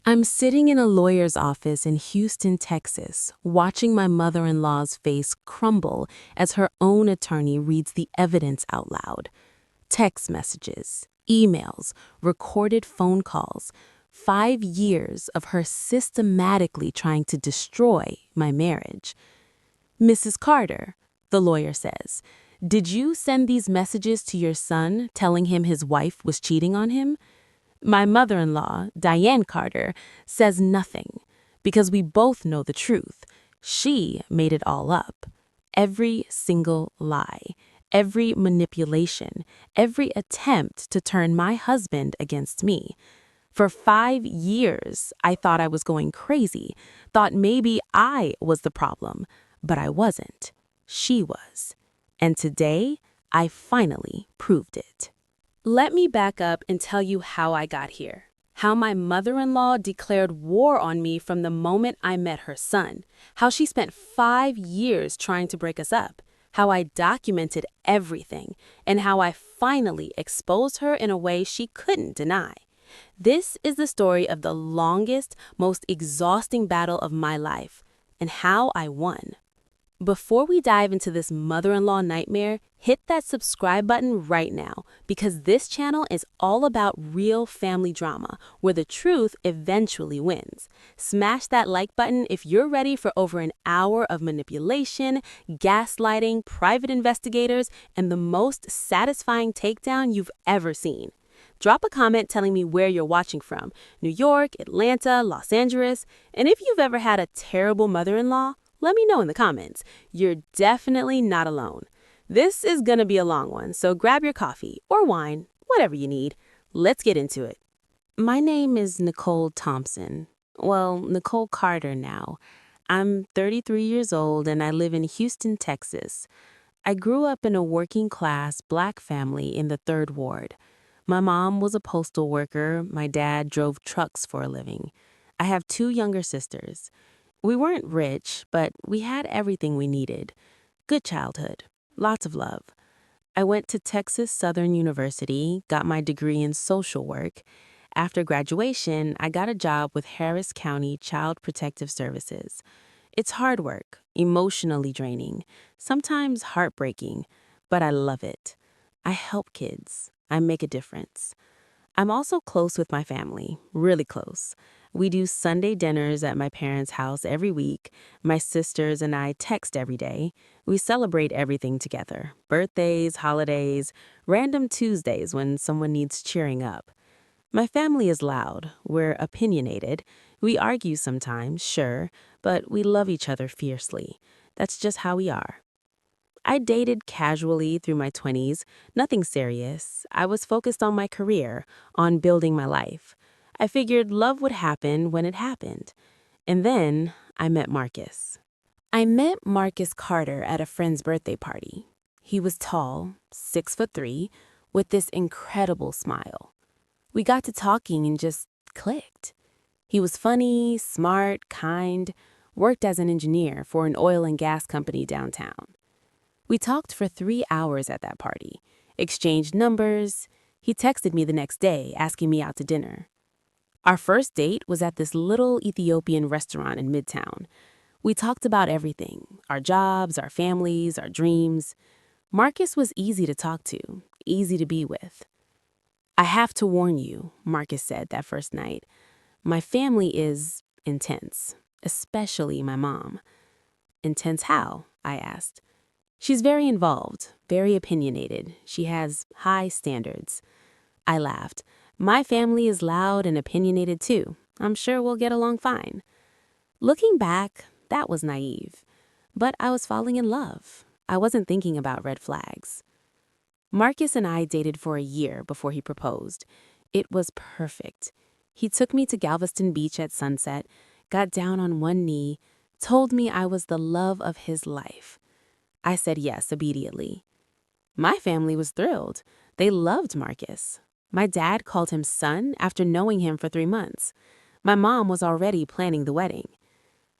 I'm sitting in a lawyer's office in Houston, Texas, watching my mother-in-law's face crumble as her own attorney reads the evidence out loud. Text messages, emails, recorded phone calls, 5 years of her systematically trying to destroy my marriage. Mrs. Carter, the lawyer says, did you send these messages to your son telling him his wife was cheating on him? My mother-in-law, Diane Carter, says nothing because we both know the truth. She made it all up. Every single lie, every manipulation, every attempt to turn my husband against me. For 5 years, I thought I was going crazy, thought maybe I was the problem, but I wasn't. She was. And today, I finally proved it. Let me back up and tell you how I got here. How my mother-in-law declared war on me from the moment I met her son. How she spent 5 years trying to break us up. How I documented everything. And how I finally exposed her in a way she couldn't deny. This is the story of the longest, most exhausting battle of my life. And how I won. Before we dive into this mother-in-law nightmare, hit that subscribe button right now because this channel is all about real family drama where the truth eventually wins. Smash that like button if you're ready for over an hour of manipulation, gaslighting, private investigators, and the most satisfying takedown you've ever seen. Drop a comment telling me where you're watching from, New York, Atlanta, Los Angeles, and if you've ever had a terrible mother-in-law, let me know in the comments. You're definitely not alone. This is gonna be a long one, so grab your coffee or wine, whatever you need. Let's get into it. My name is Nicole Thompson. Well, Nicole Carter now. I'm 33 years old and I live in Houston, Texas. I grew up in a working-class Black family in the 3rd Ward. My mom was a postal worker. My dad drove trucks for a living. I have 2 younger sisters. We weren't rich, but we had everything we needed. Good childhood, lots of love. I went to Texas Southern University, got my degree in social work. After graduation, I got a job with Harris County Child Protective Services. It's hard work, emotionally draining, sometimes heartbreaking, but I love it. I help kids. I make a difference. I'm also close with my family, really close. We do Sunday dinners at my parents' house every week. My sisters and I text every day. We celebrate everything together. Birthdays, holidays, random Tuesdays when someone needs cheering up. My family is loud. We're opinionated. We argue sometimes, sure, but we love each other fiercely. That's just how we are. I dated casually through my 20s, nothing serious. I was focused on my career, on building my life. I figured love would happen when it happened. And then I met Marcus. I met Marcus Carter at a friend's birthday party. He was tall, 6'3", with this incredible smile. We got to talking and just clicked. He was funny, smart, kind, worked as an engineer for an oil and gas company downtown. We talked for 3 hours at that party, exchanged numbers. He texted me the next day asking me out to dinner. Our first date was at this little Ethiopian restaurant in Midtown. We talked about everything, our jobs, our families, our dreams. Marcus was easy to talk to, easy to be with. I have to warn you, Marcus said that first night. My family is intense, especially my mom. Intense how? I asked. She's very involved, very opinionated. She has high standards. I laughed. My family is loud and opinionated too. I'm sure we'll get along fine. Looking back, that was naive. But I was falling in love. I wasn't thinking about red flags. Marcus and I dated for a year before he proposed. It was perfect. He took me to Galveston Beach at sunset, got down on one knee, told me I was the love of his life. I said yes immediately. My family was thrilled. They loved Marcus. My dad called him son after knowing him for 3 months. My mom was already planning the wedding.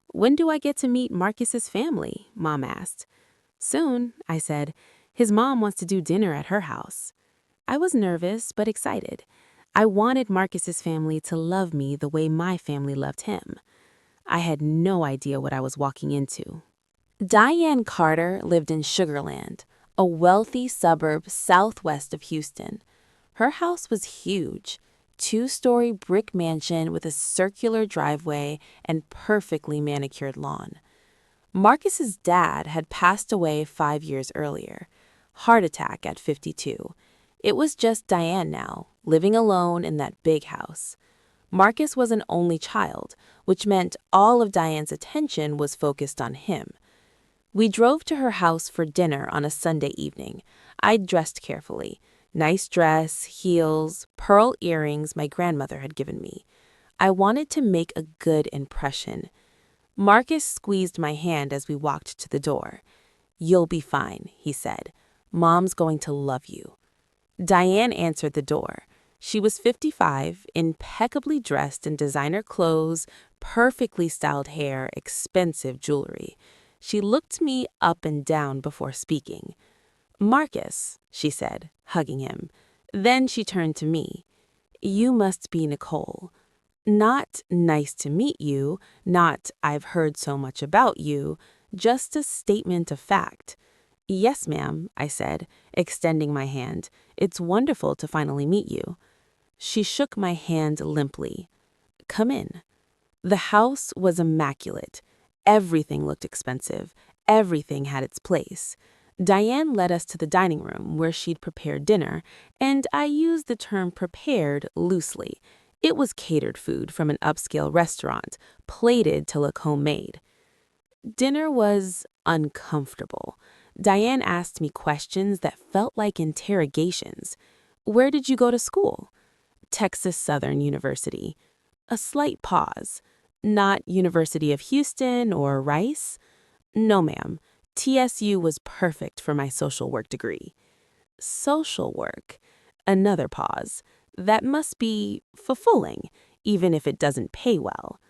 When do I get to meet Marcus's family? Mom asked. Soon, I said. His mom wants to do dinner at her house. I was nervous but excited. I wanted Marcus's family to love me the way my family loved him. I had no idea what I was walking into. Diane Carter lived in Sugar Land, a wealthy suburb southwest of Houston. Her house was huge, two-story brick mansion with a circular driveway and perfectly manicured lawn. Marcus's dad had passed away 5 years earlier, heart attack at 52. It was just Diane now, living alone in that big house. Marcus was an only child, which meant all of Diane's attention was focused on him. We drove to her house for dinner on a Sunday evening. I'd dressed carefully. Nice dress, heels, pearl earrings my grandmother had given me. I wanted to make a good impression. Marcus squeezed my hand as we walked to the door. "You'll be fine," he said. "Mom's going to love you." Diane answered the door. She was 55, impeccably dressed in designer clothes, perfectly styled hair, expensive jewelry. She looked me up and down before speaking. "Marcus," she said, hugging him. Then she turned to me. "You must be Nicole. Not nice to meet you, not I've heard so much about you, just a statement of fact." "Yes, ma'am," I said, extending my hand. "It's wonderful to finally meet you." She shook my hand limply. "Come in." The house was immaculate. Everything looked expensive. Everything had its place. Diane led us to the dining room where she'd prepared dinner, and I use the term prepared loosely. It was catered food from an upscale restaurant, plated to look homemade. Dinner was uncomfortable. Diane asked me questions that felt like interrogations. "Where did you go to school?" "Texas Southern University." A slight pause. "Not University of Houston or Rice?" "No, ma'am. TSU was perfect for my social work degree." Social work. Another pause. That must be fulfilling, even if it doesn't pay well.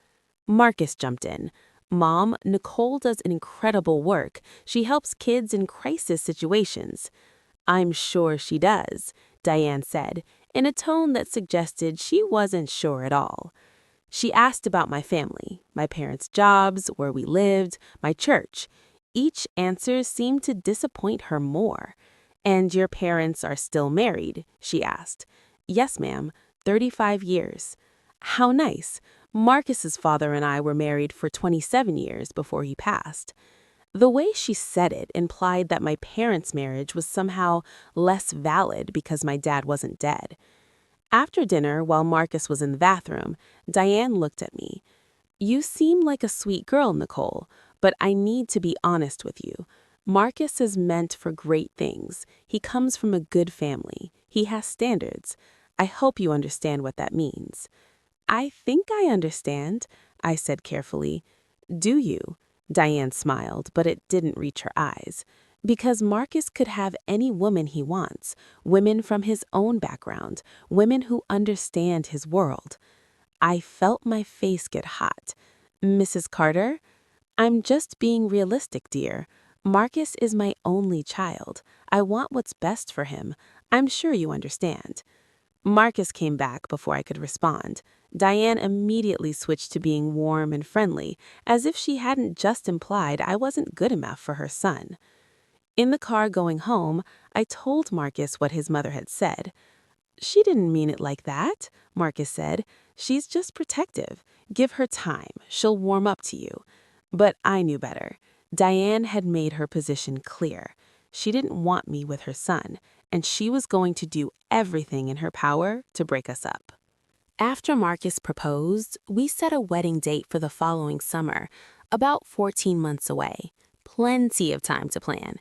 Marcus jumped in. "Mom, Nicole does incredible work. She helps kids in crisis situations." "I'm sure she does," Diane said, in a tone that suggested she wasn't sure at all. She asked about my family, my parents' jobs, where we lived, my church. Each answer seemed to disappoint her more. "And your parents are still married?" she asked. "Yes, ma'am, 35 years. "How nice. Marcus's father and I were married for 27 years before he passed." The way she said it implied that my parents' marriage was somehow less valid because my dad wasn't dead. After dinner, while Marcus was in the bathroom, Diane looked at me. "You seem like a sweet girl, Nicole, but I need to be honest with you. Marcus is meant for great things. He comes from a good family. He has standards. I hope you understand what that means." "I think I understand," I said carefully. "Do you?" Diane smiled, but it didn't reach her eyes. "Because Marcus could have any woman he wants, women from his own background, women who understand his world." I felt my face get hot. "Mrs. Carter?" "I'm just being realistic, dear. Marcus is my only child. I want what's best for him. I'm sure you understand." Marcus came back before I could respond. Diane immediately switched to being warm and friendly, as if she hadn't just implied I wasn't good enough for her son. In the car going home, I told Marcus what his mother had said. "She didn't mean it like that," Marcus said. "She's just protective. Give her time. She'll warm up to you." But I knew better. Diane had made her position clear. She didn't want me with her son, and she was going to do everything in her power to break us up. After Marcus proposed, we set a wedding date for the following summer, about 14 months away. Plenty of time to plan.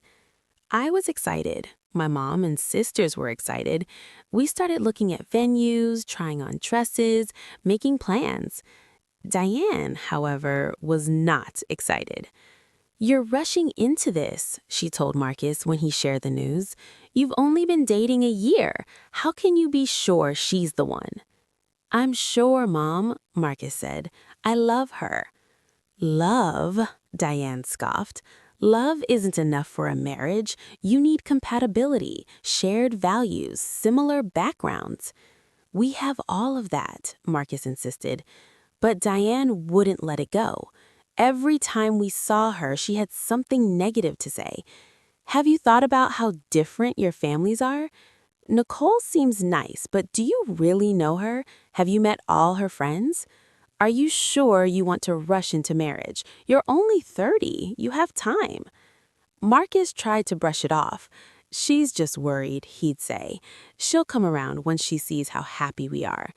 I was excited. My mom and sisters were excited. We started looking at venues, trying on dresses, making plans. Diane, however, was not excited. "You're rushing into this," she told Marcus when he shared the news. "You've only been dating a year. How can you be sure she's the one?" "I'm sure, Mom," Marcus said. "I love her." "Love?" Diane scoffed. "Love isn't enough for a marriage. You need compatibility, shared values, similar backgrounds." We have all of that, Marcus insisted. But Diane wouldn't let it go. Every time we saw her, she had something negative to say. Have you thought about how different your families are? Nicole seems nice, but do you really know her? Have you met all her friends? Are you sure you want to rush into marriage? You're only 30. You have time. Marcus tried to brush it off. She's just worried, he'd say. She'll come around once she sees how happy we are.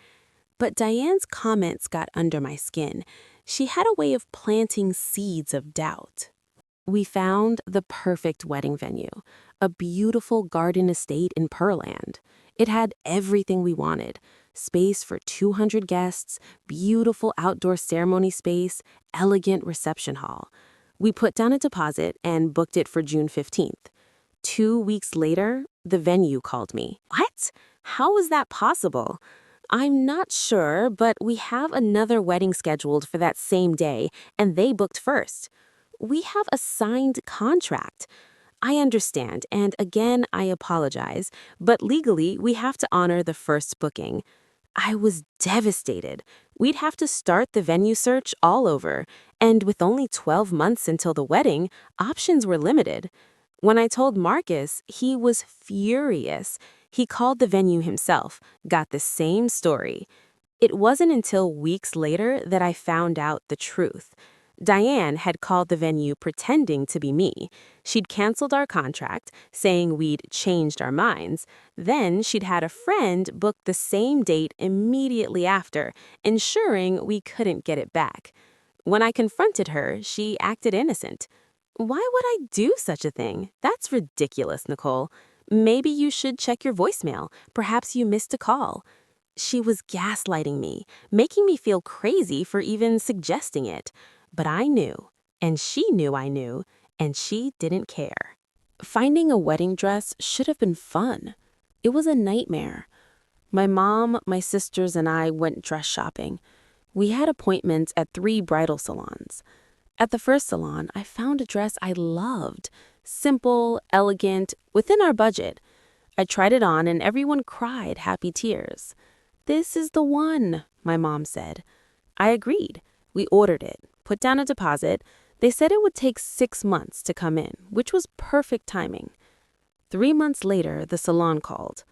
But Diane's comments got under my skin. She had a way of planting seeds of doubt. We found the perfect wedding venue, a beautiful garden estate in Pearland. It had everything we wanted: space for 200 guests, beautiful outdoor ceremony space, elegant reception hall. We put down a deposit and booked it for June 15th. 2 weeks later, the venue called me. What? How is that possible? I'm not sure, but we have another wedding scheduled for that same day, and they booked first. We have a signed contract. I understand, and again, I apologize, but legally, we have to honor the first booking. I was devastated. We'd have to start the venue search all over, and with only 12 months until the wedding, options were limited. When I told Marcus, he was furious. He called the venue himself, got the same story. It wasn't until weeks later that I found out the truth. Diane had called the venue pretending to be me. She'd canceled our contract, saying we'd changed our minds. Then she'd had a friend book the same date immediately after, ensuring we couldn't get it back. When I confronted her, she acted innocent. Why would I do such a thing? That's ridiculous, Nicole. Maybe you should check your voicemail. Perhaps you missed a call. She was gaslighting me, making me feel crazy for even suggesting it. But I knew, and she knew I knew, and she didn't care. Finding a wedding dress should have been fun. It was a nightmare. My mom, my sisters, and I went dress shopping. We had appointments at 3 bridal salons. At the first salon, I found a dress I loved. Simple, elegant, within our budget. I tried it on and everyone cried happy tears. "This is the one," my mom said. I agreed. We ordered it, put down a deposit. They said it would take 6 months to come in, which was perfect timing. 3 months later, the salon called.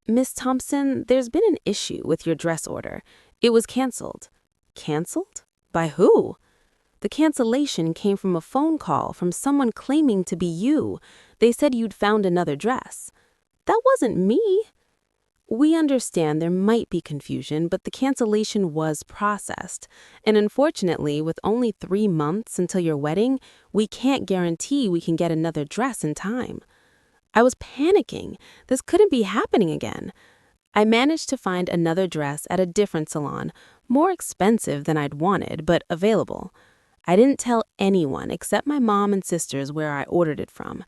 "Miss Thompson, there's been an issue with your dress order. It was canceled." Canceled? By who? The cancellation came from a phone call from someone claiming to be you. They said you'd found another dress. That wasn't me. We understand there might be confusion, but the cancellation was processed. And unfortunately, with only 3 months until your wedding, we can't guarantee we can get another dress in time. I was panicking. This couldn't be happening again. I managed to find another dress at a different salon, more expensive than I'd wanted, but available. I didn't tell anyone except my mom and sisters where I ordered it from.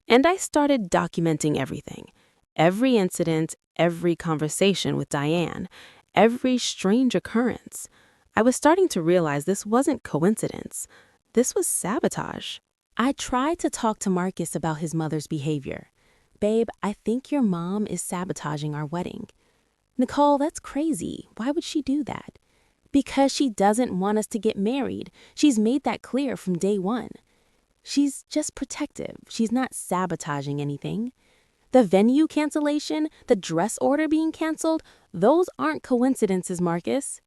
And I started documenting everything. Every incident, every conversation with Diane, every strange occurrence. I was starting to realize this wasn't coincidence. This was sabotage. I tried to talk to Marcus about his mother's behavior. "Babe, I think your mom is sabotaging our wedding." "Nicole, that's crazy. Why would she do that?" "Because she doesn't want us to get married. She's made that clear from day one." "She's just protective. She's not sabotaging anything." The venue cancellation, the dress order being canceled, those aren't coincidences, Marcus.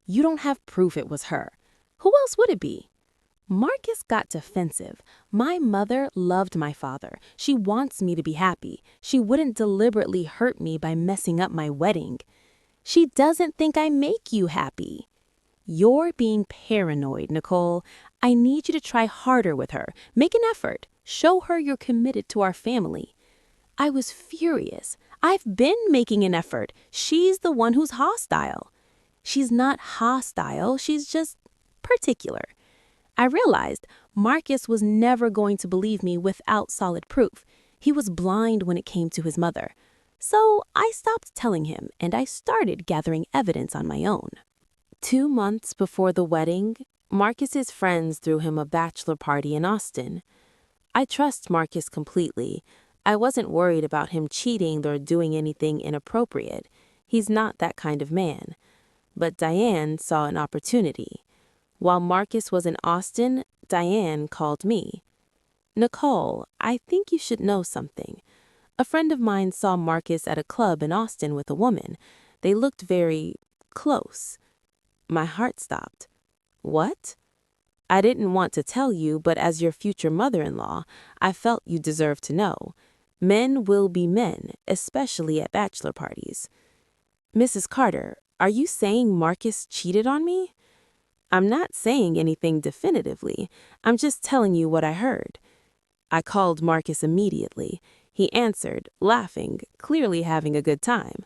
You don't have proof it was her. Who else would it be? Marcus got defensive. My mother loved my father. She wants me to be happy. She wouldn't deliberately hurt me by messing up my wedding. She doesn't think I make you happy. You're being paranoid, Nicole. I need you to try harder with her. Make an effort. Show her you're committed to our family. I was furious. I've been making an effort. She's the one who's hostile. She's not hostile. She's just particular. I realized Marcus was never going to believe me without solid proof. He was blind when it came to his mother. So I stopped telling him and I started gathering evidence on my own. 2 months before the wedding, Marcus's friends threw him a bachelor party in Austin. I trust Marcus completely. I wasn't worried about him cheating or doing anything inappropriate. He's not that kind of man. But Diane saw an opportunity. While Marcus was in Austin, Diane called me. Nicole, I think you should know something. A friend of mine saw Marcus at a club in Austin with a woman. They looked very close. My heart stopped. What? I didn't want to tell you, but as your future mother-in-law, I felt you deserved to know. Men will be men, especially at bachelor parties. Mrs. Carter, are you saying Marcus cheated on me? I'm not saying anything definitively. I'm just telling you what I heard. I called Marcus immediately. He answered, laughing, clearly having a good time.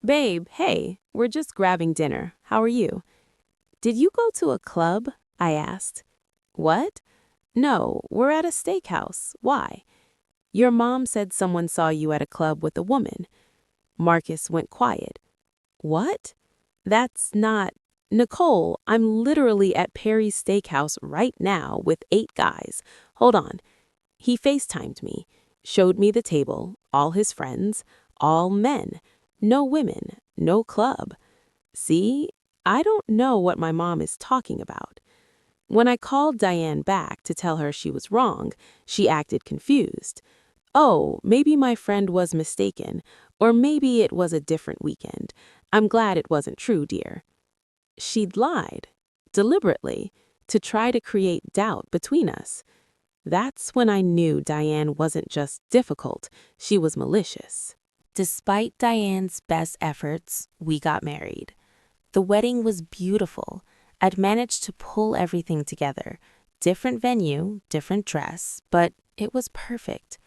Babe, hey, we're just grabbing dinner. How are you? Did you go to a club? I asked. What? No, we're at a steakhouse. Why? Your mom said someone saw you at a club with a woman. Marcus went quiet. What? That's not... Nicole, I'm literally at Perry's Steakhouse right now with 8 guys. Hold on. He FaceTimed me, showed me the table, all his friends, all men, no women, no club. See, I don't know what my mom is talking about. When I called Diane back to tell her she was wrong, she acted confused. Oh, maybe my friend was mistaken, or maybe it was a different weekend. I'm glad it wasn't true, dear. She'd lied, deliberately, to try to create doubt between us. That's when I knew Diane wasn't just difficult, she was malicious. Despite Diane's best efforts, we got married. The wedding was beautiful. I'd managed to pull everything together. Different venue, different dress, but it was perfect.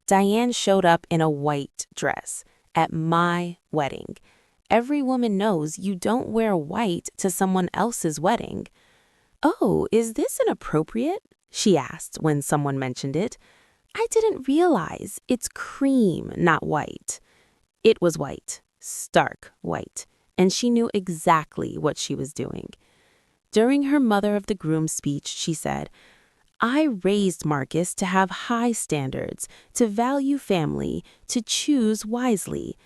Diane showed up in a white dress at my wedding. Every woman knows you don't wear white to someone else's wedding. Oh, is this inappropriate? She asked when someone mentioned it. I didn't realize it's cream, not white. It was white, stark white, and she knew exactly what she was doing. During her mother of the groom speech, she said, I raised Marcus to have high standards, to value family, to choose wisely.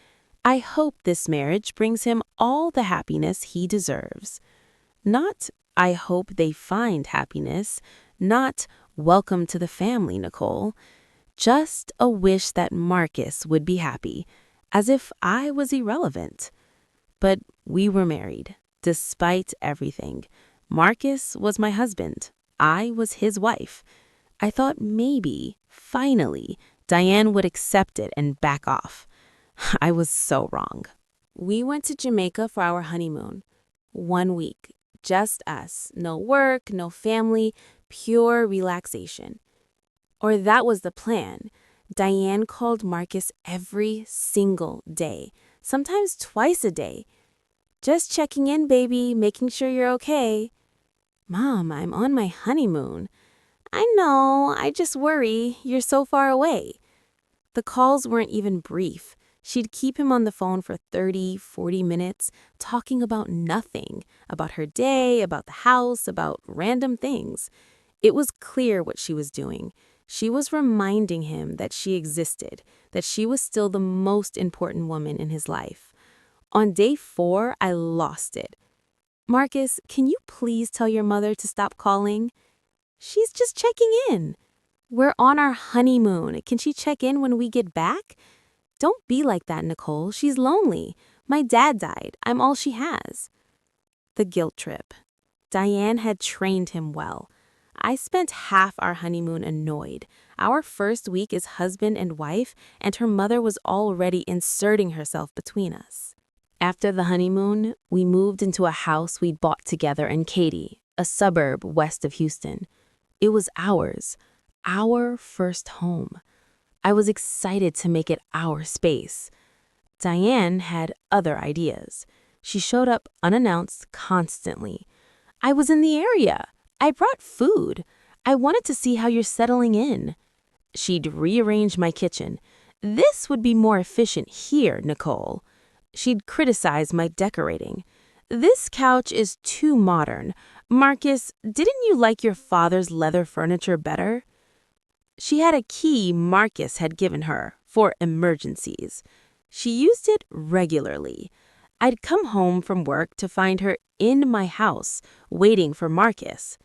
I hope this marriage brings him all the happiness he deserves. Not, I hope they find happiness, not, welcome to the family, Nicole. Just a wish that Marcus would be happy, as if I was irrelevant. But we were married, despite everything. Marcus was my husband. I was his wife. I thought maybe, finally, Diane would accept it and back off. I was so wrong. We went to Jamaica for our honeymoon. 1 week, just us. No work, no family, pure relaxation. Or that was the plan. Diane called Marcus every single day, sometimes twice a day. Just checking in, baby, making sure you're okay. Mom, I'm on my honeymoon. I know, I just worry. You're so far away. The calls weren't even brief. She'd keep him on the phone for 30, 40 minutes, talking about nothing, about her day, about the house, about random things. It was clear what she was doing. She was reminding him that she existed, that she was still the most important woman in his life. On day 4, I lost it. Marcus, can you please tell your mother to stop calling? She's just checking in. We're on our honeymoon. Can she check in when we get back? Don't be like that, Nicole. She's lonely. My dad died. I'm all she has. The guilt trip. Diane had trained him well. I spent half our honeymoon annoyed. Our first week as husband and wife, and her mother was already inserting herself between us. After the honeymoon, we moved into a house we'd bought together in Katy, a suburb west of Houston. It was ours, our first home. I was excited to make it our space. Diane had other ideas. She showed up unannounced constantly. I was in the area. I brought food. I wanted to see how you're settling in. She'd rearrange my kitchen. This would be more efficient here, Nicole. She'd criticize my decorating. This couch is too modern. Marcus, didn't you like your father's leather furniture better? She had a key Marcus had given her for emergencies. She used it regularly. I'd come home from work to find her in my house, waiting for Marcus.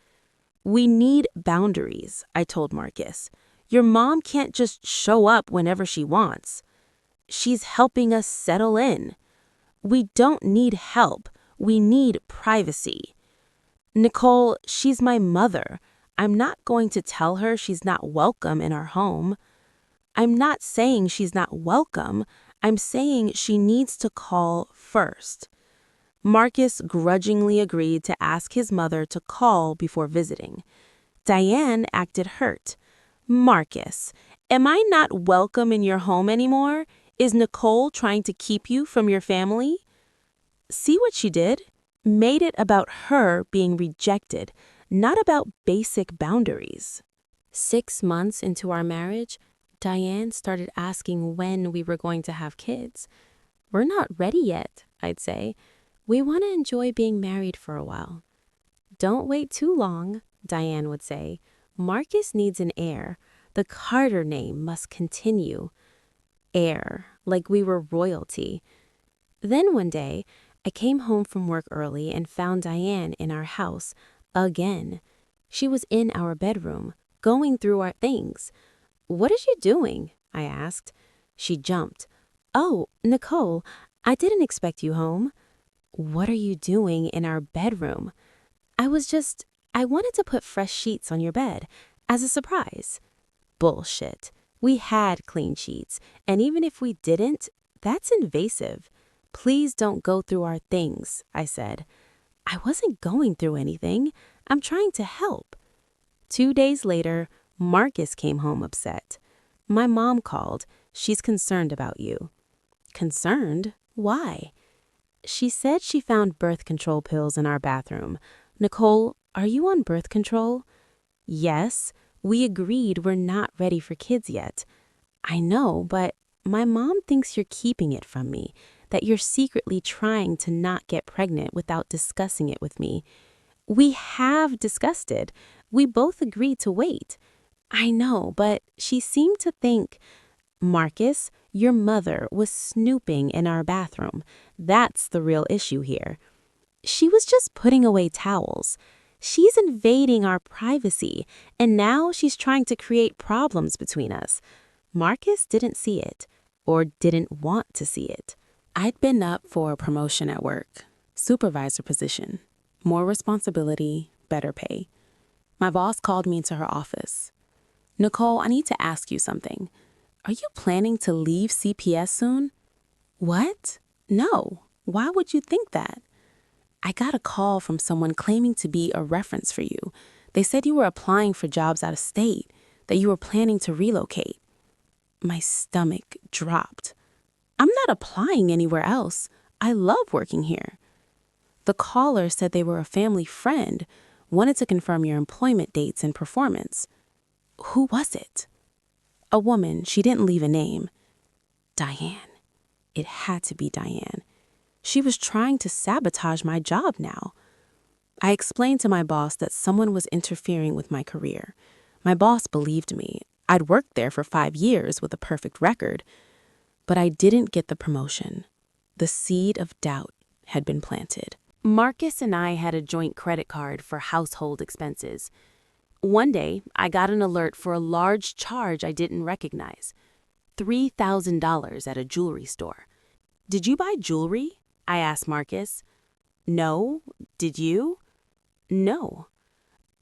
"We need boundaries," I told Marcus. "Your mom can't just show up whenever she wants. She's helping us settle in. We don't need help. We need privacy. Nicole, she's my mother. I'm not going to tell her she's not welcome in our home." "I'm not saying she's not welcome. I'm saying she needs to call first." Marcus grudgingly agreed to ask his mother to call before visiting. Diane acted hurt. "Marcus, am I not welcome in your home anymore? Is Nicole trying to keep you from your family?" See what she did? Made it about her being rejected, not about basic boundaries. 6 months into our marriage, Diane started asking when we were going to have kids. "We're not ready yet," I'd say. "We want to enjoy being married for a while." "Don't wait too long," Diane would say. "Marcus needs an heir. The Carter name must continue." Heir, like we were royalty. Then one day, I came home from work early and found Diane in our house again. She was in our bedroom, going through our things. "What is you doing?" I asked. She jumped. "Oh, Nicole, I didn't expect you home." "What are you doing in our bedroom?" I wanted to put fresh sheets on your bed as a surprise." Bullshit. We had clean sheets, and even if we didn't, that's invasive. "Please don't go through our things," I said. "I wasn't going through anything. I'm trying to help." 2 days later, Marcus came home upset. "My mom called. She's concerned about you." "Concerned? Why?" "She said she found birth control pills in our bathroom. Nicole, are you on birth control?" "Yes. We agreed we're not ready for kids yet." "I know, but my mom thinks you're keeping it from me, that you're secretly trying to not get pregnant without discussing it with me." "We have discussed it. We both agreed to wait." "I know, but she seemed to think—" "Marcus, your mother was snooping in our bathroom. That's the real issue here." "She was just putting away towels. She's invading our privacy, and now she's trying to create problems between us." Marcus didn't see it, or didn't want to see it. I'd been up for a promotion at work, supervisor position, more responsibility, better pay. My boss called me into her office. "Nicole, I need to ask you something. Are you planning to leave CPS soon?" "What? No. Why would you think that?" "I got a call from someone claiming to be a reference for you. They said you were applying for jobs out of state, that you were planning to relocate." My stomach dropped. "I'm not applying anywhere else. I love working here." The caller said they were a family friend, wanted to confirm your employment dates and performance. "Who was it?" "A woman. She didn't leave a name." Diane. It had to be Diane. She was trying to sabotage my job now. I explained to my boss that someone was interfering with my career. My boss believed me. I'd worked there for 5 years with a perfect record. But I didn't get the promotion. The seed of doubt had been planted. Marcus and I had a joint credit card for household expenses. One day, I got an alert for a large charge I didn't recognize. $3,000 at a jewelry store. "Did you buy jewelry?" I asked Marcus. "No. Did you?" "No."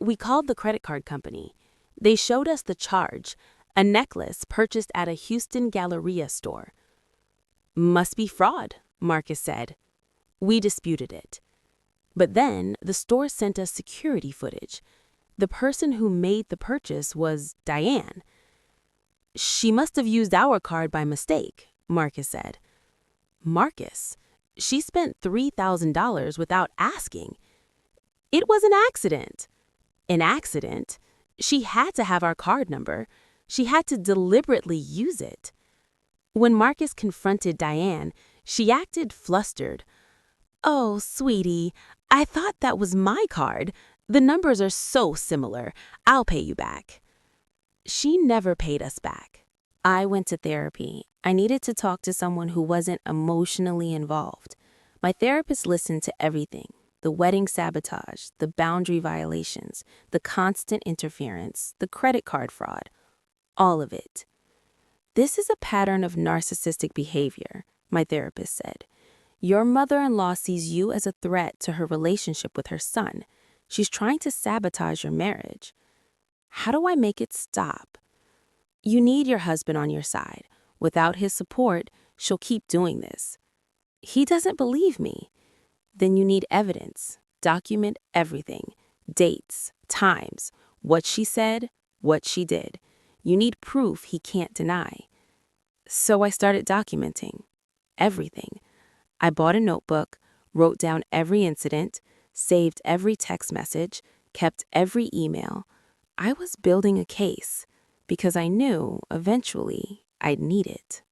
We called the credit card company. They showed us the charge, a necklace purchased at a Houston Galleria store. "Must be fraud," Marcus said. We disputed it. But then the store sent us security footage. The person who made the purchase was Diane. "She must have used our card by mistake," Marcus said. "Marcus, she spent $3,000 without asking. It was an accident." "An accident? She had to have our card number. She had to deliberately use it." When Marcus confronted Diane, she acted flustered. "Oh, sweetie, I thought that was my card. The numbers are so similar. I'll pay you back." She never paid us back. I went to therapy. I needed to talk to someone who wasn't emotionally involved. My therapist listened to everything: the wedding sabotage, the boundary violations, the constant interference, the credit card fraud, all of it. This is a pattern of narcissistic behavior, my therapist said. Your mother-in-law sees you as a threat to her relationship with her son. She's trying to sabotage your marriage. How do I make it stop? You need your husband on your side. Without his support, she'll keep doing this. He doesn't believe me. Then you need evidence. Document everything. Dates, times, what she said, what she did. You need proof he can't deny. So I started documenting everything. I bought a notebook, wrote down every incident, saved every text message, kept every email. I was building a case because I knew eventually I'd need it.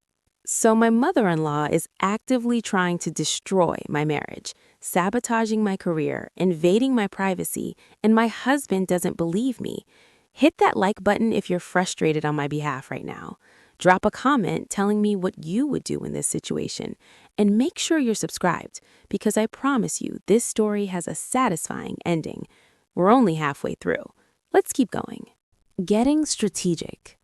So my mother-in-law is actively trying to destroy my marriage, sabotaging my career, invading my privacy, and my husband doesn't believe me. Hit that like button if you're frustrated on my behalf right now. Drop a comment telling me what you would do in this situation. And make sure you're subscribed, because I promise you this story has a satisfying ending. We're only halfway through. Let's keep going. Getting strategic.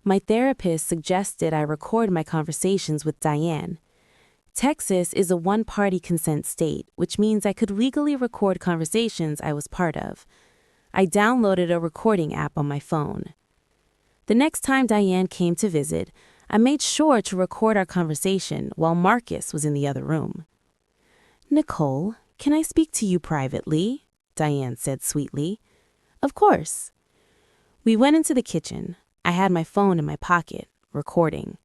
My therapist suggested I record my conversations with Diane. Texas is a one-party consent state, which means I could legally record conversations I was part of. I downloaded a recording app on my phone. The next time Diane came to visit, I made sure to record our conversation while Marcus was in the other room. "Nicole, can I speak to you privately?" Diane said sweetly. "Of course." We went into the kitchen. I had my phone in my pocket, recording.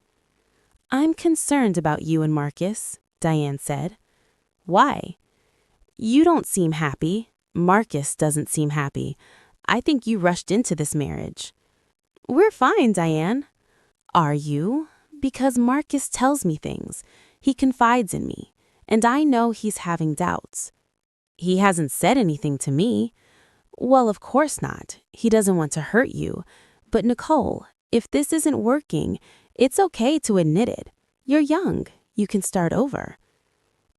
"I'm concerned about you and Marcus," Diane said. "Why?" "You don't seem happy. Marcus doesn't seem happy. I think you rushed into this marriage." "We're fine, Diane." "Are you?" "Because Marcus tells me things. He confides in me, and I know he's having doubts." "He hasn't said anything to me." "Well, of course not. He doesn't want to hurt you. But Nicole, if this isn't working, it's okay to admit it. You're young. You can start over."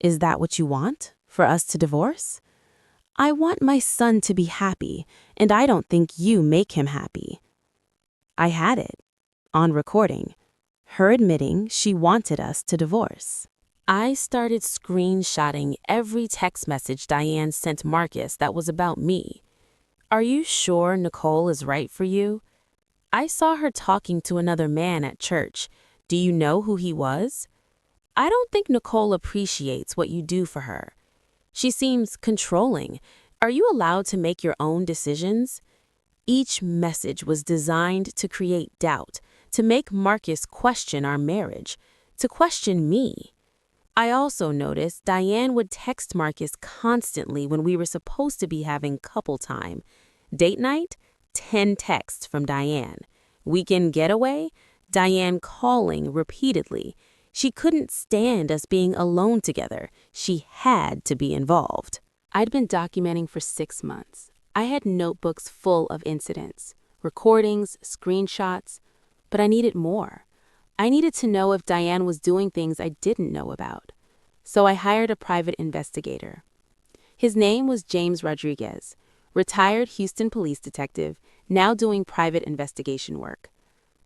"Is that what you want? For us to divorce?" "I want my son to be happy, and I don't think you make him happy." I had it, on recording, her admitting she wanted us to divorce. I started screenshotting every text message Diane sent Marcus that was about me. "Are you sure Nicole is right for you? I saw her talking to another man at church. Do you know who he was? I don't think Nicole appreciates what you do for her. She seems controlling. Are you allowed to make your own decisions?" Each message was designed to create doubt, to make Marcus question our marriage, to question me. I also noticed Diane would text Marcus constantly when we were supposed to be having couple time. Date night, 10 texts from Diane. Weekend getaway, Diane calling repeatedly. She couldn't stand us being alone together. She had to be involved. I'd been documenting for 6 months. I had notebooks full of incidents, recordings, screenshots, but I needed more. I needed to know if Diane was doing things I didn't know about. So I hired a private investigator. His name was James Rodriguez, retired Houston police detective, now doing private investigation work.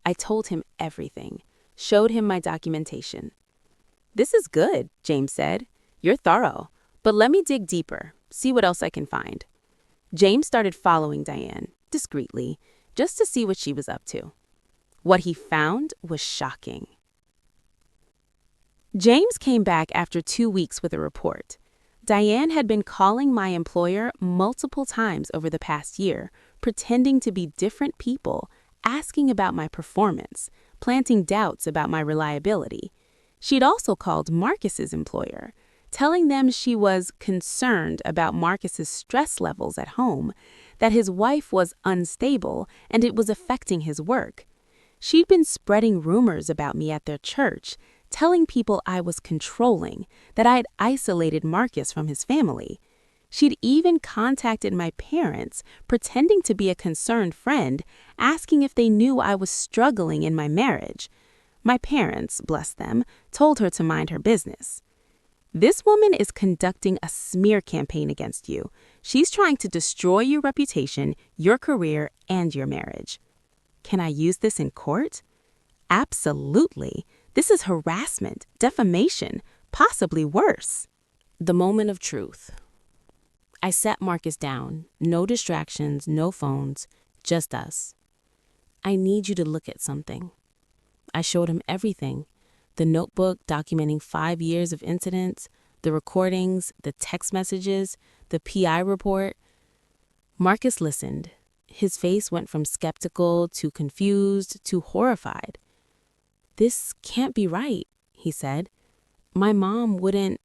I told him everything, showed him my documentation. "This is good," James said. "You're thorough, but let me dig deeper, see what else I can find." James started following Diane, discreetly, just to see what she was up to. What he found was shocking. James came back after 2 weeks with a report. Diane had been calling my employer multiple times over the past year, pretending to be different people, asking about my performance, planting doubts about my reliability. She'd also called Marcus's employer, telling them she was concerned about Marcus's stress levels at home, that his wife was unstable and it was affecting his work. She'd been spreading rumors about me at their church, telling people I was controlling, that I'd isolated Marcus from his family. She'd even contacted my parents, pretending to be a concerned friend, asking if they knew I was struggling in my marriage. My parents, bless them, told her to mind her business. This woman is conducting a smear campaign against you. She's trying to destroy your reputation, your career, and your marriage. Can I use this in court? Absolutely. This is harassment, defamation, possibly worse. The moment of truth. I sat Marcus down. No distractions, no phones, just us. I need you to look at something. I showed him everything. The notebook documenting 5 years of incidents, the recordings, the text messages, the PI report. Marcus listened. His face went from skeptical to confused to horrified. "This can't be right," he said. "My mom wouldn't..."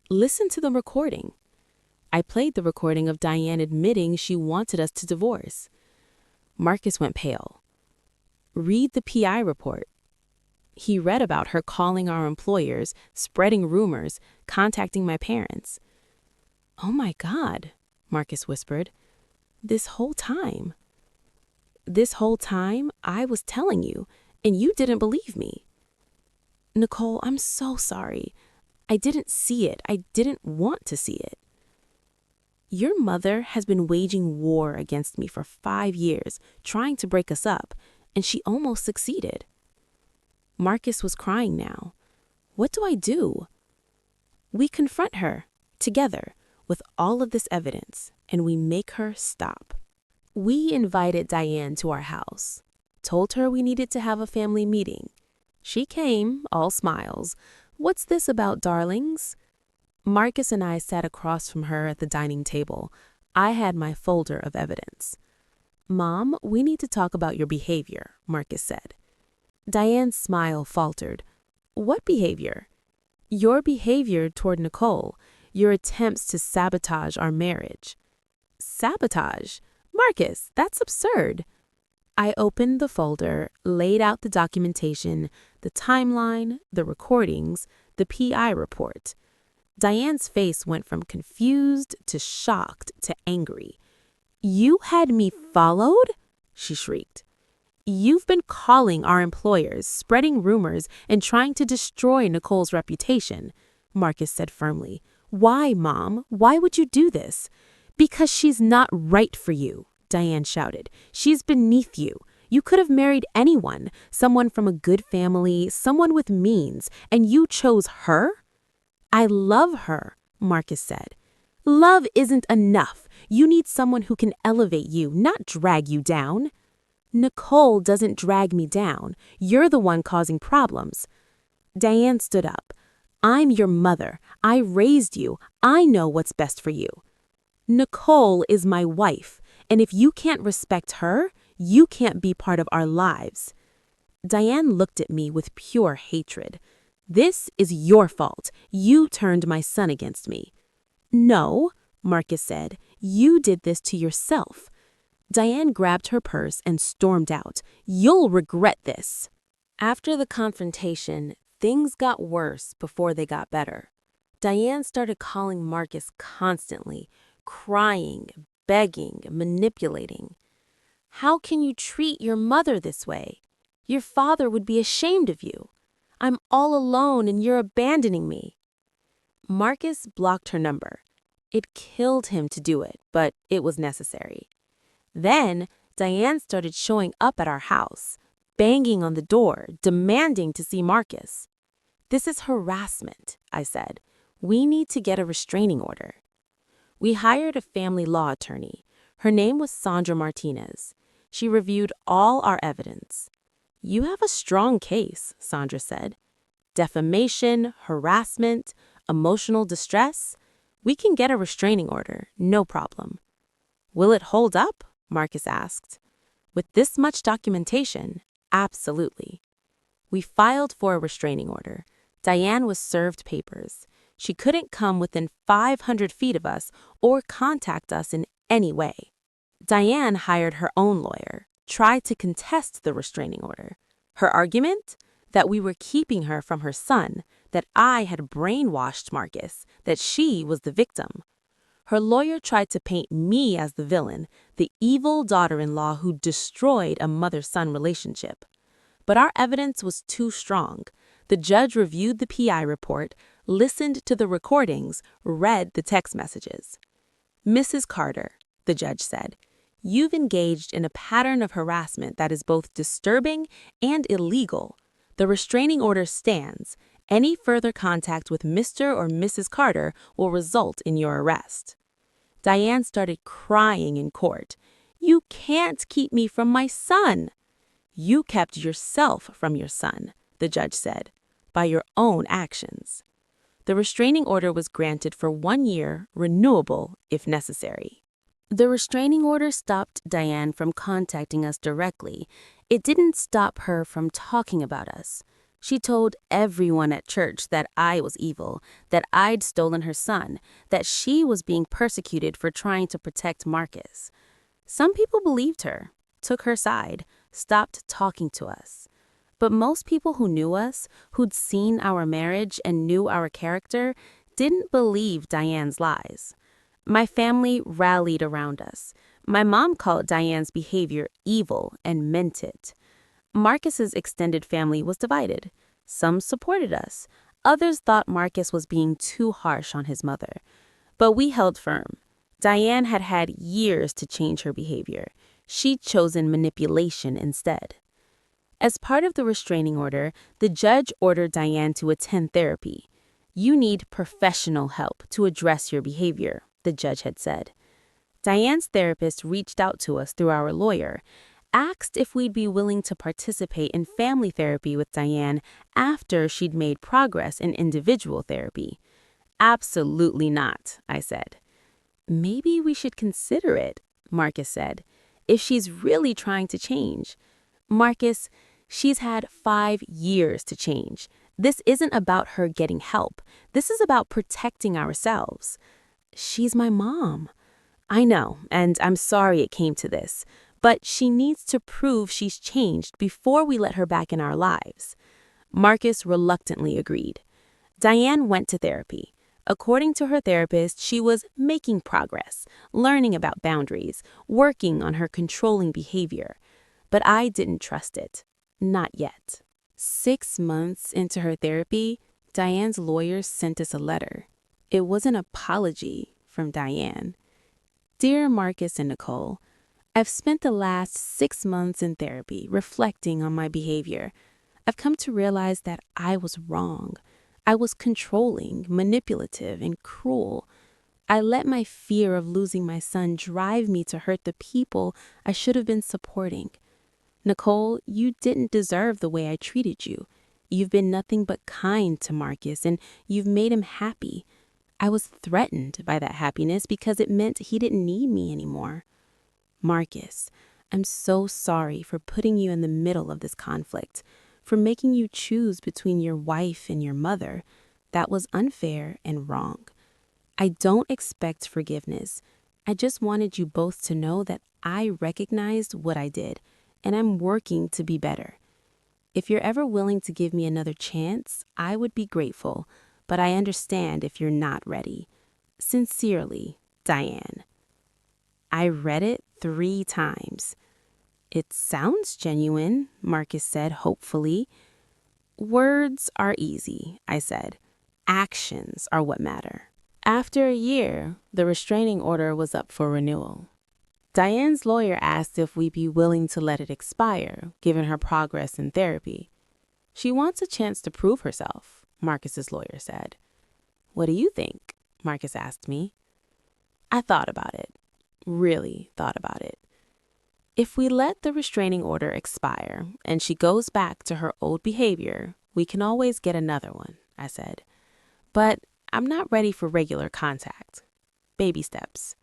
"Listen to the recording." I played the recording of Diane admitting she wanted us to divorce. Marcus went pale. "Read the PI report." He read about her calling our employers, spreading rumors, contacting my parents. "Oh my God," Marcus whispered. This whole time, I was telling you, and you didn't believe me." "Nicole, I'm so sorry. I didn't see it. I didn't want to see it." "Your mother has been waging war against me for 5 years, trying to break us up, and she almost succeeded." Marcus was crying now. "What do I do?" "We confront her, together, with all of this evidence, and we make her stop." We invited Diane to our house, told her we needed to have a family meeting. She came, all smiles. "What's this about, darlings?" Marcus and I sat across from her at the dining table. I had my folder of evidence. "Mom, we need to talk about your behavior," Marcus said. Diane's smile faltered. "What behavior?" "Your behavior toward Nicole, your attempts to sabotage our marriage." "Sabotage? Marcus, that's absurd." I opened the folder, laid out the documentation, the timeline, the recordings, the PI report. Diane's face went from confused to shocked to angry. "You had me followed?" she shrieked. "You've been calling our employers, spreading rumors, and trying to destroy Nicole's reputation," Marcus said firmly. "Why, Mom? Why would you do this?" "Because she's not right for you," Diane shouted. "She's beneath you. You could have married anyone, someone from a good family, someone with means, and you chose her?" "I love her," Marcus said. "Love isn't enough. You need someone who can elevate you, not drag you down." "Nicole doesn't drag me down. You're the one causing problems." Diane stood up. "I'm your mother. I raised you. I know what's best for you." "Nicole is my wife, and if you can't respect her, you can't be part of our lives." Diane looked at me with pure hatred. "This is your fault. You turned my son against me." "No," Marcus said. "You did this to yourself." Diane grabbed her purse and stormed out. "You'll regret this." After the confrontation, things got worse before they got better. Diane started calling Marcus constantly, crying, begging, manipulating. "How can you treat your mother this way? Your father would be ashamed of you. I'm all alone and you're abandoning me." Marcus blocked her number. It killed him to do it, but it was necessary. Then Diane started showing up at our house, banging on the door, demanding to see Marcus. "This is harassment," I said. "We need to get a restraining order." We hired a family law attorney. Her name was Sandra Martinez. She reviewed all our evidence. "You have a strong case," Sandra said. "Defamation, harassment, emotional distress. We can get a restraining order, no problem." "Will it hold up?" Marcus asked. "With this much documentation, absolutely." We filed for a restraining order. Diane was served papers. She couldn't come within 500 feet of us or contact us in any way. Diane hired her own lawyer, tried to contest the restraining order. Her argument? That we were keeping her from her son, that I had brainwashed Marcus, that she was the victim. Her lawyer tried to paint me as the villain, the evil daughter-in-law who destroyed a mother-son relationship. But our evidence was too strong. The judge reviewed the PI report, listened to the recordings, read the text messages. "Mrs. Carter," the judge said, "you've engaged in a pattern of harassment that is both disturbing and illegal. The restraining order stands. Any further contact with Mr. or Mrs. Carter will result in your arrest." Diane started crying in court. "You can't keep me from my son." "You kept yourself from your son," the judge said, "by your own actions." The restraining order was granted for 1 year, renewable if necessary. The restraining order stopped Diane from contacting us directly. It didn't stop her from talking about us. She told everyone at church that I was evil, that I'd stolen her son, that she was being persecuted for trying to protect Marcus. Some people believed her, took her side, stopped talking to us. But most people who knew us, who'd seen our marriage and knew our character, didn't believe Diane's lies. My family rallied around us. My mom called Diane's behavior evil and meant it. Marcus's extended family was divided. Some supported us. Others thought Marcus was being too harsh on his mother. But we held firm. Diane had had years to change her behavior. She'd chosen manipulation instead. As part of the restraining order, the judge ordered Diane to attend therapy. "You need professional help to address your behavior," the judge had said. Diane's therapist reached out to us through our lawyer, asked if we'd be willing to participate in family therapy with Diane after she'd made progress in individual therapy. "Absolutely not," I said. "Maybe we should consider it," Marcus said, "if she's really trying to change." "Marcus, she's had 5 years to change. This isn't about her getting help. This is about protecting ourselves." "She's my mom." "I know, and I'm sorry it came to this. But she needs to prove she's changed before we let her back in our lives." Marcus reluctantly agreed. Diane went to therapy. According to her therapist, she was making progress, learning about boundaries, working on her controlling behavior. But I didn't trust it. Not yet. 6 months into her therapy, Diane's lawyer sent us a letter. It was an apology from Diane. "Dear Marcus and Nicole, I've spent the last 6 months in therapy reflecting on my behavior. I've come to realize that I was wrong. I was controlling, manipulative, and cruel. I let my fear of losing my son drive me to hurt the people I should have been supporting. Nicole, you didn't deserve the way I treated you. You've been nothing but kind to Marcus, and you've made him happy. I was threatened by that happiness because it meant he didn't need me anymore. Marcus, I'm so sorry for putting you in the middle of this conflict, for making you choose between your wife and your mother. That was unfair and wrong. I don't expect forgiveness. I just wanted you both to know that I recognized what I did, and I'm working to be better. If you're ever willing to give me another chance, I would be grateful, but I understand if you're not ready. Sincerely, Diane." I read it 3 times. "It sounds genuine," Marcus said hopefully. "Words are easy," I said. "Actions are what matter." After a year, the restraining order was up for renewal. Diane's lawyer asked if we'd be willing to let it expire, given her progress in therapy. "She wants a chance to prove herself," Marcus's lawyer said. "What do you think?" Marcus asked me. I thought about it. Really thought about it. "If we let the restraining order expire and she goes back to her old behavior, we can always get another one," I said. "But I'm not ready for regular contact. Baby steps."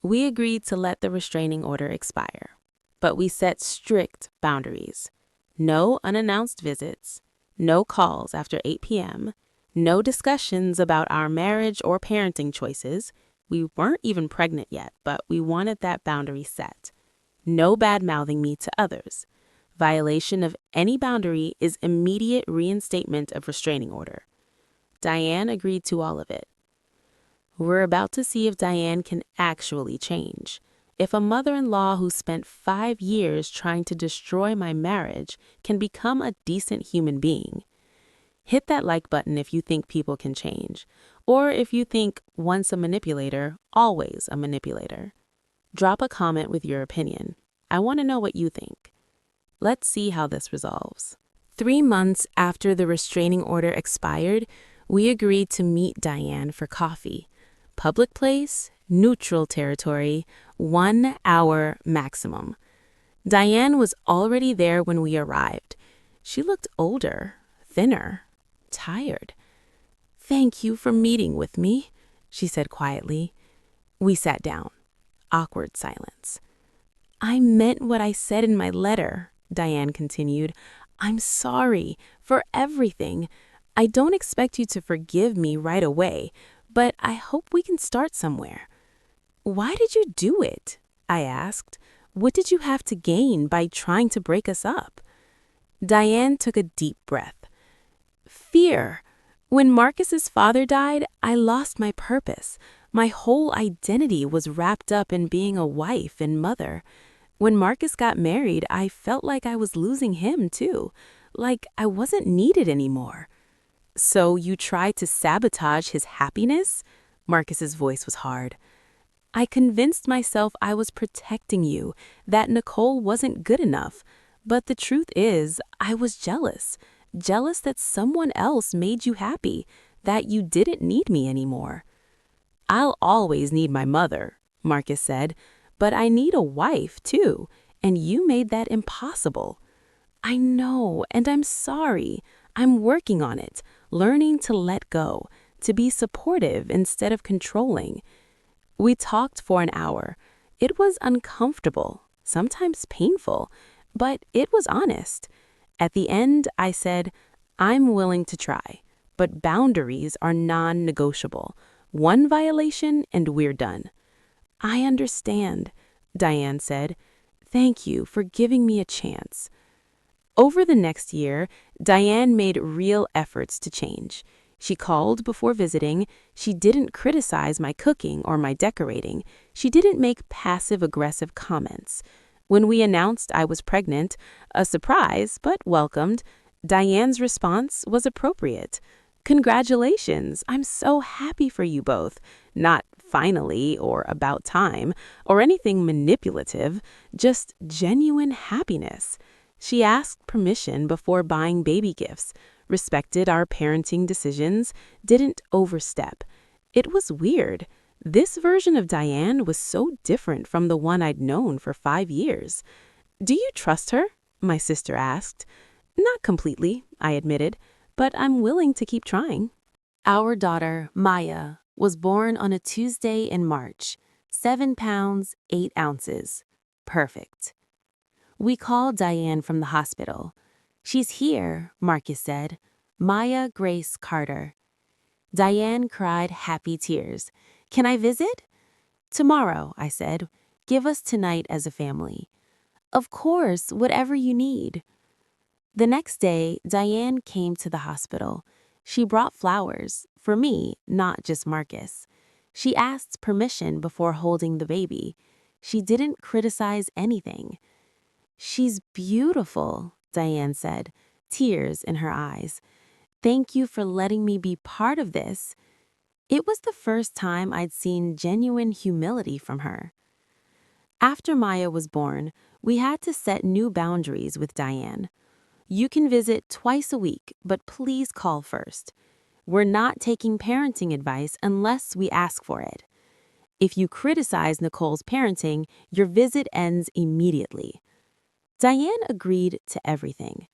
We agreed to let the restraining order expire, but we set strict boundaries. No unannounced visits, no calls after 8 p.m., no discussions about our marriage or parenting choices. We weren't even pregnant yet, but we wanted that boundary set. No bad-mouthing me to others. Violation of any boundary is immediate reinstatement of restraining order. Diane agreed to all of it. We're about to see if Diane can actually change. If a mother-in-law who spent 5 years trying to destroy my marriage can become a decent human being. Hit that like button if you think people can change, or if you think once a manipulator, always a manipulator. Drop a comment with your opinion. I want to know what you think. Let's see how this resolves. 3 months after the restraining order expired, we agreed to meet Diane for coffee. Public place, neutral territory, 1 hour maximum. Diane was already there when we arrived. She looked older, thinner, tired. "Thank you for meeting with me," she said quietly. We sat down. Awkward silence. "I meant what I said in my letter," Diane continued. "I'm sorry for everything. I don't expect you to forgive me right away, but I hope we can start somewhere." "Why did you do it?" I asked. "What did you have to gain by trying to break us up?" Diane took a deep breath. "Fear. When Marcus's father died, I lost my purpose. My whole identity was wrapped up in being a wife and mother. When Marcus got married, I felt like I was losing him too, like I wasn't needed anymore." "So you tried to sabotage his happiness?" Marcus's voice was hard. "I convinced myself I was protecting you, that Nicole wasn't good enough. But the truth is, I was jealous. Jealous that someone else made you happy, that you didn't need me anymore." "I'll always need my mother," Marcus said, "but I need a wife too, and you made that impossible." "I know, and I'm sorry. I'm working on it, learning to let go, to be supportive instead of controlling." We talked for an hour. It was uncomfortable, sometimes painful, but it was honest. At the end, I said, "I'm willing to try, but boundaries are non-negotiable. 1 violation and we're done." "I understand," Diane said. "Thank you for giving me a chance." Over the next year, Diane made real efforts to change. She called before visiting. She didn't criticize my cooking or my decorating. She didn't make passive-aggressive comments. When we announced I was pregnant, a surprise but welcomed, Diane's response was appropriate. "Congratulations, I'm so happy for you both." Not "finally" or "about time" or anything manipulative, just genuine happiness. She asked permission before buying baby gifts, respected our parenting decisions, didn't overstep. It was weird. This version of Diane was so different from the one I'd known for 5 years. "Do you trust her?" my sister asked. "Not completely," I admitted, "but I'm willing to keep trying." Our daughter, Maya, was born on a Tuesday in March, 7 pounds, 8 ounces. Perfect. We called Diane from the hospital. "She's here," Marcus said. "Maya Grace Carter." Diane cried happy tears. "Can I visit?" "Tomorrow," I said. "Give us tonight as a family." "Of course, whatever you need." The next day, Diane came to the hospital. She brought flowers, for me, not just Marcus. She asked permission before holding the baby. She didn't criticize anything. "She's beautiful," Diane said, tears in her eyes. "Thank you for letting me be part of this." It was the first time I'd seen genuine humility from her. After Maya was born, we had to set new boundaries with Diane. "You can visit twice a week, but please call first. We're not taking parenting advice unless we ask for it. If you criticize Nicole's parenting, your visit ends immediately." Diane agreed to everything,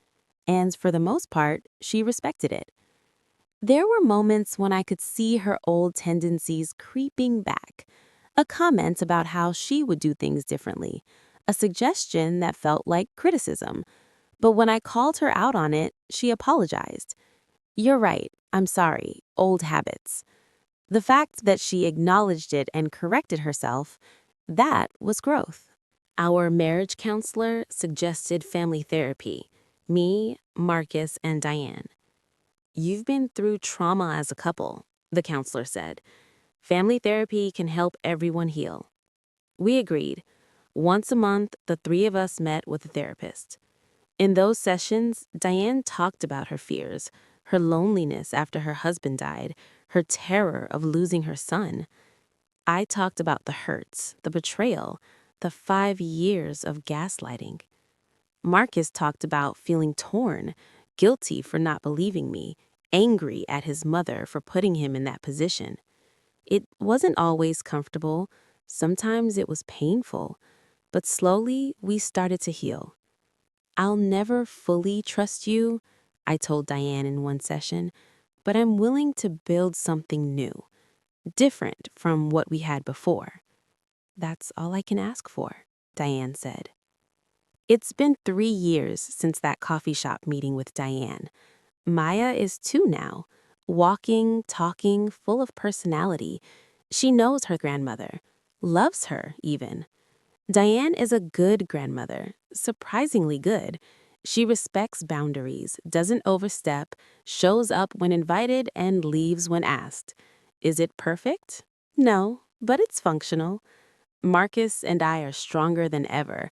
and for the most part, she respected it. There were moments when I could see her old tendencies creeping back. A comment about how she would do things differently, a suggestion that felt like criticism. But when I called her out on it, she apologized. "You're right, I'm sorry, old habits." The fact that she acknowledged it and corrected herself, that was growth. Our marriage counselor suggested family therapy, me, Marcus, and Diane. "You've been through trauma as a couple," the counselor said. "Family therapy can help everyone heal." We agreed. Once a month, the 3 of us met with a therapist. In those sessions, Diane talked about her fears, her loneliness after her husband died, her terror of losing her son. I talked about the hurts, the betrayal, the 5 years of gaslighting. Marcus talked about feeling torn, guilty for not believing me, angry at his mother for putting him in that position. It wasn't always comfortable. Sometimes it was painful. But slowly, we started to heal. "I'll never fully trust you," I told Diane in one session, "but I'm willing to build something new, different from what we had before." "That's all I can ask for," Diane said. It's been 3 years since that coffee shop meeting with Diane. Maya is 2 now, walking, talking, full of personality. She knows her grandmother, loves her even. Diane is a good grandmother, surprisingly good. She respects boundaries, doesn't overstep, shows up when invited, and leaves when asked. Is it perfect? No, but it's functional. Marcus and I are stronger than ever.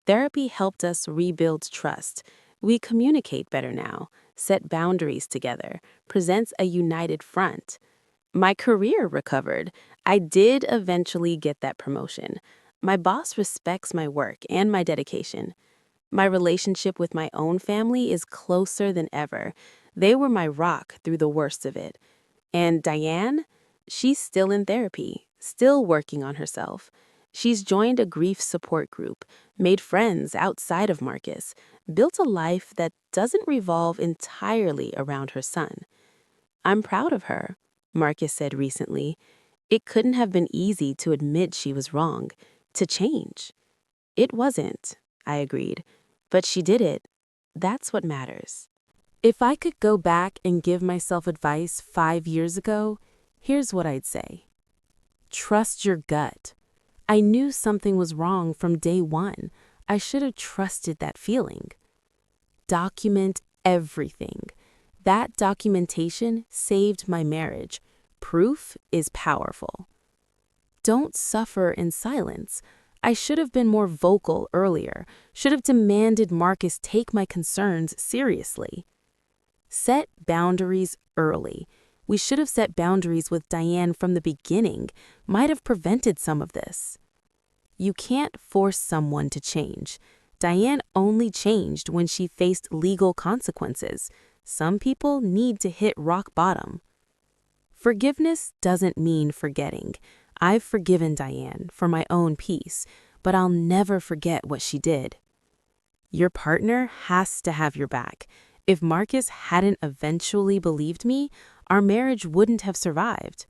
Therapy helped us rebuild trust. We communicate better now, set boundaries together, presents a united front. My career recovered. I did eventually get that promotion. My boss respects my work and my dedication. My relationship with my own family is closer than ever. They were my rock through the worst of it. And Diane, she's still in therapy, still working on herself. She's joined a grief support group, made friends outside of Marcus, built a life that doesn't revolve entirely around her son. "I'm proud of her," Marcus said recently. "It couldn't have been easy to admit she was wrong, to change." "It wasn't," I agreed, "but she did it. That's what matters." If I could go back and give myself advice 5 years ago, here's what I'd say. Trust your gut. I knew something was wrong from day one. I should have trusted that feeling. Document everything. That documentation saved my marriage. Proof is powerful. Don't suffer in silence. I should have been more vocal earlier, should have demanded Marcus take my concerns seriously. Set boundaries early. We should have set boundaries with Diane from the beginning, might have prevented some of this. You can't force someone to change. Diane only changed when she faced legal consequences. Some people need to hit rock bottom. Forgiveness doesn't mean forgetting. I've forgiven Diane for my own peace, but I'll never forget what she did. Your partner has to have your back. If Marcus hadn't eventually believed me, our marriage wouldn't have survived.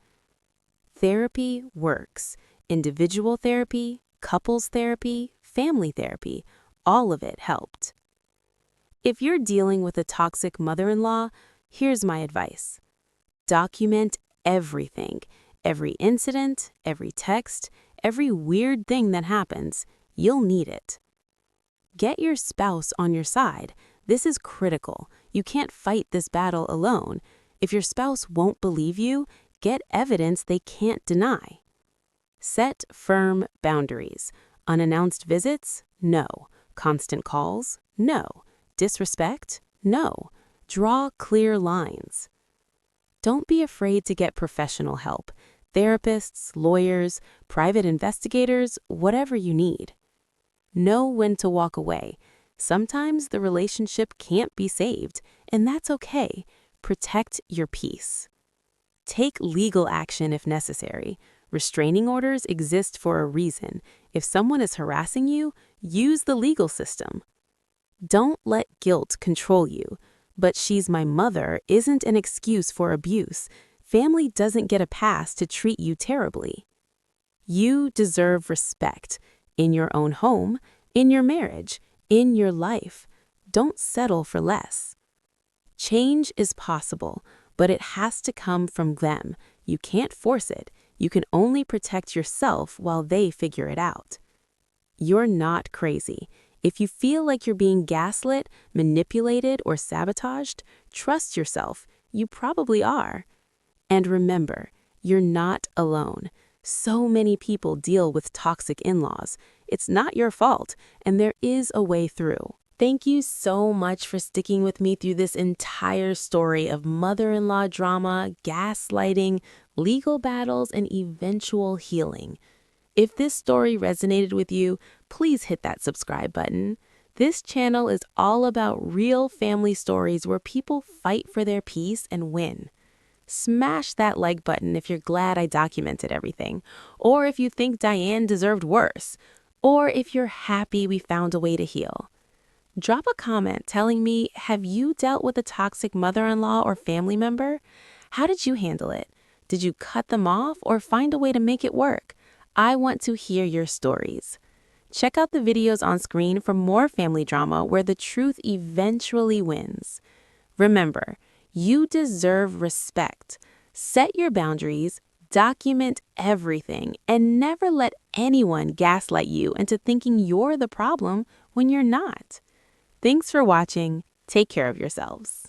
Therapy works. Individual therapy, couples therapy, family therapy, all of it helped. If you're dealing with a toxic mother-in-law, here's my advice. Document everything, every incident, every text, every weird thing that happens. You'll need it. Get your spouse on your side. This is critical. You can't fight this battle alone. If your spouse won't believe you, get evidence they can't deny. Set firm boundaries. Unannounced visits? No. Constant calls? No. Disrespect? No. Draw clear lines. Don't be afraid to get professional help. Therapists, lawyers, private investigators, whatever you need. Know when to walk away. Sometimes the relationship can't be saved, and that's okay. Protect your peace. Take legal action if necessary. Restraining orders exist for a reason. If someone is harassing you, use the legal system. Don't let guilt control you. "But she's my mother" isn't an excuse for abuse. Family doesn't get a pass to treat you terribly. You deserve respect in your own home, in your marriage, in your life. Don't settle for less. Change is possible, but it has to come from them. You can't force it. You can only protect yourself while they figure it out. You're not crazy. If you feel like you're being gaslit, manipulated, or sabotaged, trust yourself. You probably are. And remember, you're not alone. So many people deal with toxic in-laws. It's not your fault, and there is a way through. Thank you so much for sticking with me through this entire story of mother-in-law drama, gaslighting, legal battles, and eventual healing. If this story resonated with you, please hit that subscribe button. This channel is all about real family stories where people fight for their peace and win. Smash that like button if you're glad I documented everything, or if you think Diane deserved worse, or if you're happy we found a way to heal. Drop a comment telling me, have you dealt with a toxic mother-in-law or family member? How did you handle it? Did you cut them off or find a way to make it work? I want to hear your stories. Check out the videos on screen for more family drama where the truth eventually wins. Remember, you deserve respect. Set your boundaries, document everything, and never let anyone gaslight you into thinking you're the problem when you're not. Thanks for watching. Take care of yourselves.